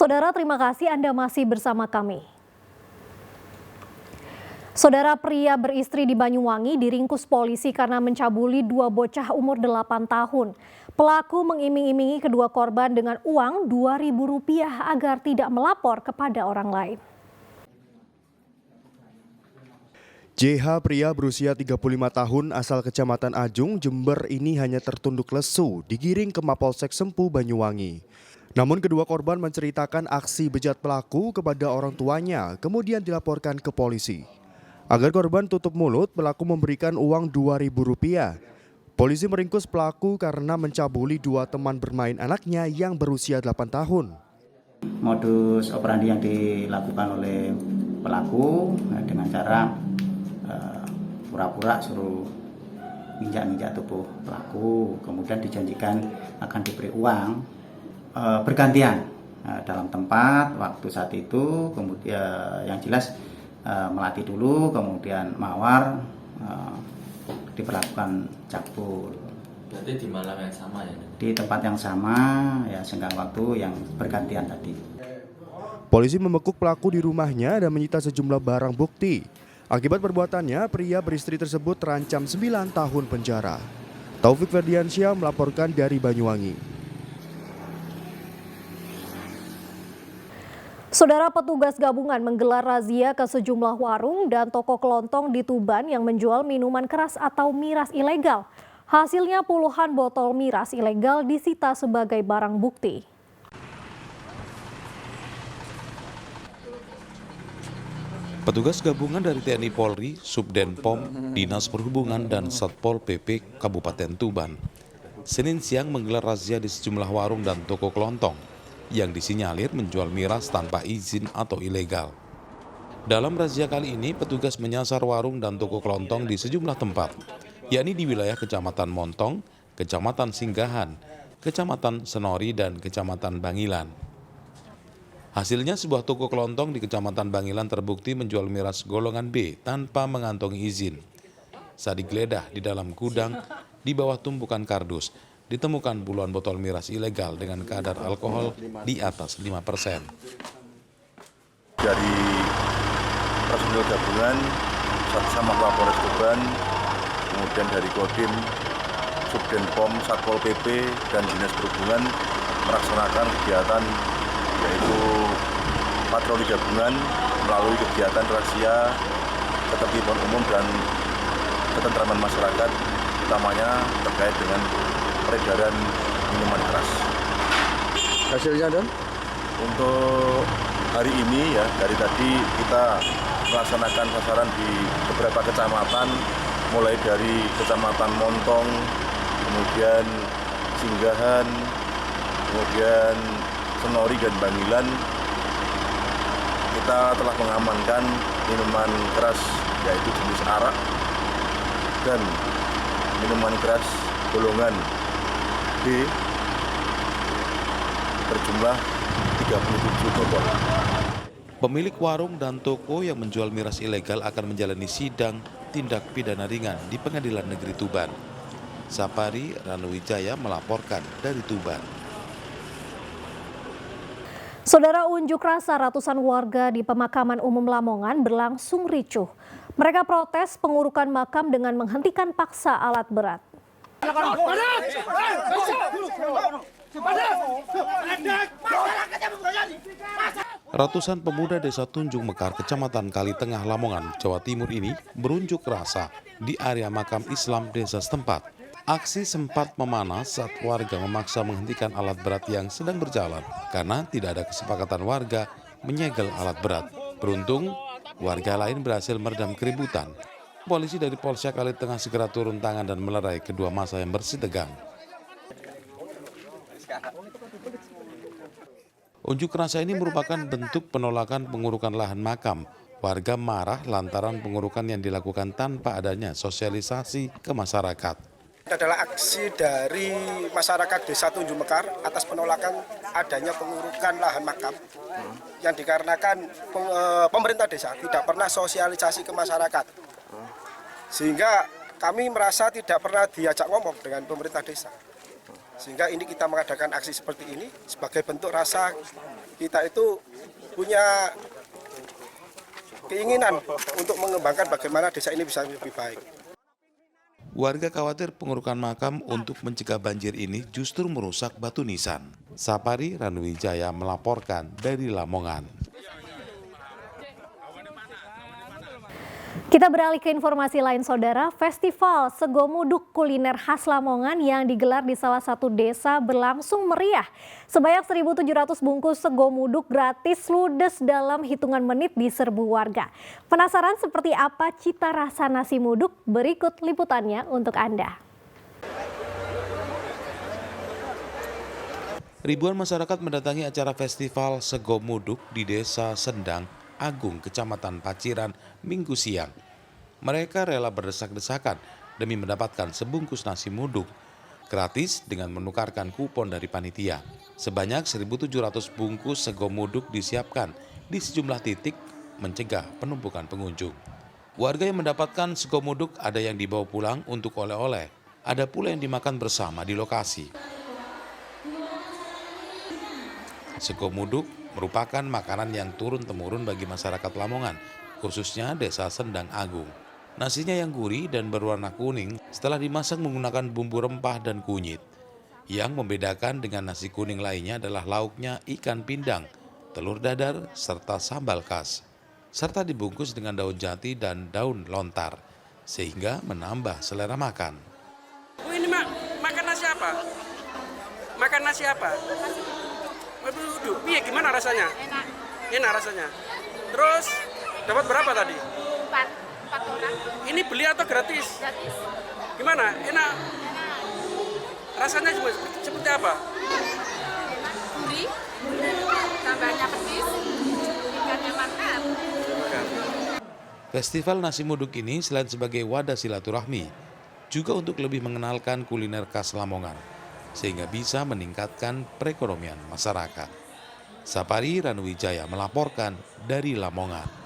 Saudara, terima kasih Anda masih bersama kami. Saudara, pria beristri di Banyuwangi diringkus polisi karena mencabuli dua bocah umur 8 tahun. Pelaku mengiming-imingi kedua korban dengan uang Rp2.000 agar tidak melapor kepada orang lain. JH, pria berusia 35 tahun asal Kecamatan Ajung, Jember ini hanya tertunduk lesu digiring ke Mapolsek Sempu, Banyuwangi. Namun kedua korban menceritakan aksi bejat pelaku kepada orang tuanya, kemudian dilaporkan ke polisi. Agar korban tutup mulut, pelaku memberikan uang Rp2.000. Polisi meringkus pelaku karena mencabuli dua teman bermain anaknya yang berusia 8 tahun. Modus operandi yang dilakukan oleh pelaku dengan cara pura-pura suruh injak-injak tubuh pelaku, kemudian dijanjikan akan diberi uang bergantian dalam tempat waktu saat itu, kemudian yang jelas melatih dulu, kemudian mawar, diperlakukan cakbul. Berarti di malam yang sama ya? Di tempat yang sama, ya senggang waktu yang bergantian tadi. Polisi membekuk pelaku di rumahnya dan menyita sejumlah barang bukti. Akibat perbuatannya, pria beristri tersebut terancam 9 tahun penjara. Taufik Ferdiansyah melaporkan dari Banyuwangi. Saudara, petugas gabungan menggelar razia ke sejumlah warung dan toko kelontong di Tuban yang menjual minuman keras atau miras ilegal. Hasilnya puluhan botol miras ilegal disita sebagai barang bukti. Petugas gabungan dari TNI Polri, Subden POM, Dinas Perhubungan dan Satpol PP Kabupaten Tuban Senin siang menggelar razia di sejumlah warung dan toko kelontong yang disinyalir menjual miras tanpa izin atau ilegal. Dalam razia kali ini, petugas menyasar warung dan toko kelontong di sejumlah tempat, yakni di wilayah Kecamatan Montong, Kecamatan Singgahan, Kecamatan Senori, dan Kecamatan Bangilan. Hasilnya, sebuah toko kelontong di Kecamatan Bangilan terbukti menjual miras golongan B tanpa mengantongi izin. Saat digeledah di dalam gudang, di bawah tumpukan kardus, ditemukan puluhan botol miras ilegal dengan kadar alkohol di atas 5%. Dari personil gabungan sama Kapolres Tuban, kemudian dari Kodim, Subden POM, Satpol PP, dan Dinas Perhubungan melaksanakan kegiatan yaitu patroli gabungan melalui kegiatan razia ketertiban umum dan ketentraman masyarakat, utamanya terkait dengan peredaran minuman keras. Hasilnya, Don? Untuk hari ini ya, dari tadi kita melaksanakan sasaran di beberapa kecamatan, mulai dari Kecamatan Montong, kemudian Singgahan, kemudian Senori dan Bangilan. Kita telah mengamankan minuman keras yaitu jenis arak dan minuman keras golongan B berjumlah 37 botol. Pemilik warung dan toko yang menjual miras ilegal akan menjalani sidang tindak pidana ringan di Pengadilan Negeri Tuban. Sapari Ranuwijaya melaporkan dari Tuban. Saudara, unjuk rasa ratusan warga di Pemakaman Umum Lamongan berlangsung ricuh. Mereka protes pengurukan makam dengan menghentikan paksa alat berat. Ratusan pemuda Desa Tunjung Mekar, Kecamatan Kalitengah, Lamongan, Jawa Timur ini berunjuk rasa di area makam Islam desa setempat. Aksi sempat memanas saat warga memaksa menghentikan alat berat yang sedang berjalan karena tidak ada kesepakatan warga menyegel alat berat. Beruntung, warga lain berhasil meredam keributan. Polisi dari Polsek Kalitengah segera turun tangan dan melerai kedua massa yang bersitegang. Unjuk rasa ini merupakan bentuk penolakan pengurukan lahan makam. Warga marah lantaran pengurukan yang dilakukan tanpa adanya sosialisasi ke masyarakat. Adalah aksi dari masyarakat Desa Tunjung Mekar atas penolakan adanya pengurukan lahan makam yang dikarenakan pemerintah desa tidak pernah sosialisasi ke masyarakat, sehingga kami merasa tidak pernah diajak ngomong dengan pemerintah desa, Sehingga ini kita mengadakan aksi seperti ini sebagai bentuk rasa kita itu punya keinginan untuk mengembangkan bagaimana desa ini bisa lebih baik. Warga khawatir pengurukan makam untuk mencegah banjir ini justru merusak batu nisan. Sapari Ranuwijaya melaporkan dari Lamongan. Kita beralih ke informasi lain, Saudara. Festival Sego Muduk kuliner khas Lamongan yang digelar di salah satu desa berlangsung meriah. Sebanyak 1.700 bungkus sego muduk gratis ludes dalam hitungan menit diserbu warga. Penasaran seperti apa cita rasa nasi muduk? Berikut liputannya untuk Anda. Ribuan masyarakat mendatangi acara festival Sego Muduk di Desa Sendang Agung, Kecamatan Paciran, Minggu siang. Mereka rela berdesak-desakan demi mendapatkan sebungkus nasi muduk gratis dengan menukarkan kupon dari panitia. Sebanyak 1.700 bungkus sego muduk disiapkan di sejumlah titik mencegah penumpukan pengunjung. Warga yang mendapatkan sego muduk ada yang dibawa pulang untuk oleh-oleh, ada pula yang dimakan bersama di lokasi. Sego muduk merupakan makanan yang turun-temurun bagi masyarakat Lamongan, khususnya Desa Sendang Agung. Nasinya yang gurih dan berwarna kuning setelah dimasak menggunakan bumbu rempah dan kunyit. Yang membedakan dengan nasi kuning lainnya adalah lauknya ikan pindang, telur dadar, serta sambal khas. Serta dibungkus dengan daun jati dan daun lontar, sehingga menambah selera makan. Ini makan nasi apa? Makan nasi apa? Waduh, iya gimana rasanya? Enak rasanya. Terus dapat berapa tadi? 4 orang. Ini beli atau gratis? Gratis. Gimana? Enak? Rasanya seperti apa? Gurih, tambahnya petis, ikannya mantap. Festival Nasi Muduk ini selain sebagai wadah silaturahmi, juga untuk lebih mengenalkan kuliner khas Lamongan, sehingga bisa meningkatkan perekonomian masyarakat. Sapari Ranuwijaya melaporkan dari Lamongan.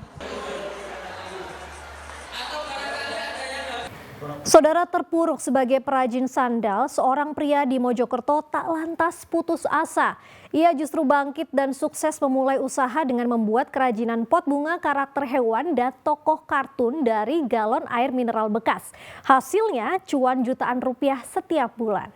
Saudara, terpuruk sebagai perajin sandal, seorang pria di Mojokerto tak lantas putus asa. Ia justru bangkit dan sukses memulai usaha dengan membuat kerajinan pot bunga karakter hewan dan tokoh kartun dari galon air mineral bekas. Hasilnya cuan jutaan rupiah setiap bulan.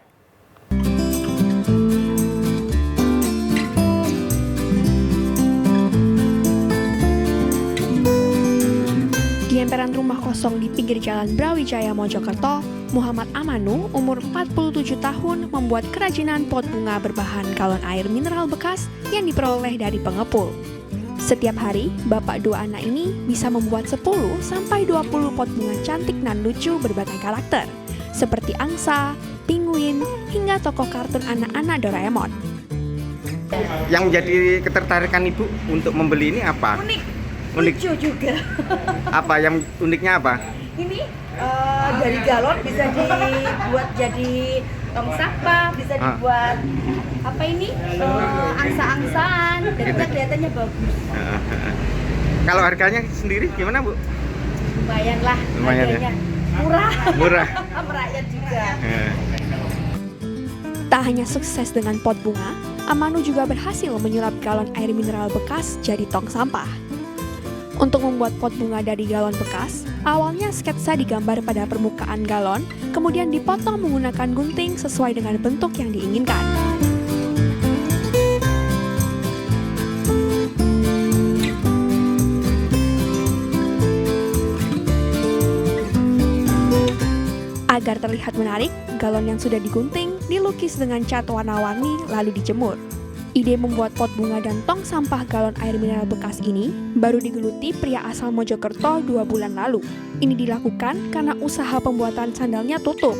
Di emperan rumah kosong di pinggir jalan Brawijaya, Mojokerto, Muhammad Amanu, umur 47 tahun, membuat kerajinan pot bunga berbahan galon air mineral bekas yang diperoleh dari pengepul. Setiap hari, bapak dua anak ini bisa membuat 10-20 pot bunga cantik dan lucu berbagai karakter, seperti angsa, penguin, hingga tokoh kartun anak-anak Doraemon. Yang menjadi ketertarikan Ibu untuk membeli ini apa? Unik lucu juga. Apa yang uniknya apa? Ini dari galon bisa dibuat jadi tong sampah, bisa dibuat apa ini angsa-angsaan, dan kita kelihatannya bagus. Kalau harganya sendiri gimana, Bu? Lumayan lah, harganya murah. Murah. Merakyat juga. Tak hanya sukses dengan pot bunga, Amanu juga berhasil menyulap galon air mineral bekas jadi tong sampah. Untuk membuat pot bunga dari galon bekas, awalnya sketsa digambar pada permukaan galon, kemudian dipotong menggunakan gunting sesuai dengan bentuk yang diinginkan. Agar terlihat menarik, galon yang sudah digunting dilukis dengan cat warna-warni lalu dijemur. Ide membuat pot bunga dan tong sampah galon air mineral bekas ini baru digeluti pria asal Mojokerto 2 bulan lalu. Ini dilakukan karena usaha pembuatan sandalnya tutup.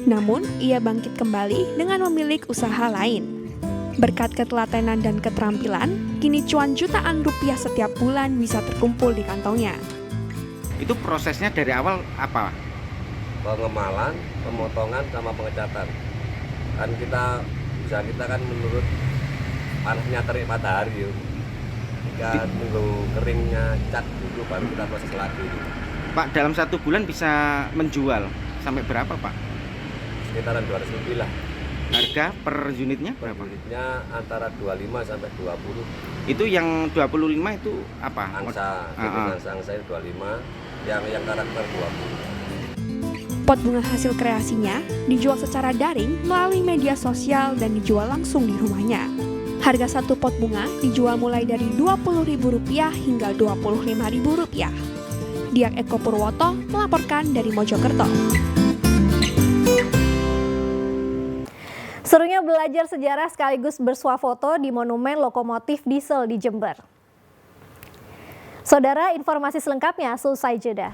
Namun, ia bangkit kembali dengan memiliki usaha lain. Berkat ketelatenan dan keterampilan, kini cuan jutaan rupiah setiap bulan bisa terkumpul di kantongnya. Itu prosesnya dari awal apa? Pengemalan, pemotongan, sama pengecatan. Kan kita kan menurut panasnya terik matahari ya. Jika tunggu keringnya cat dulu baru kita proses lagi. Pak, dalam 1 bulan bisa menjual sampai berapa, Pak? Sekitaran 200 lebih lah. Harga per unitnya berapa? Unitnya antara 25 sampai 20. Itu yang 25 itu apa? Angsa, angsa itu 25, yang karakter 20. Pot bunga hasil kreasinya dijual secara daring melalui media sosial dan dijual langsung di rumahnya. Harga satu pot bunga dijual mulai dari Rp20.000 hingga Rp25.000. Diak Eko Purwoto melaporkan dari Mojokerto. Serunya belajar sejarah sekaligus bersuah foto di Monumen Lokomotif Diesel di Jember. Saudara, informasi selengkapnya selesai jeda.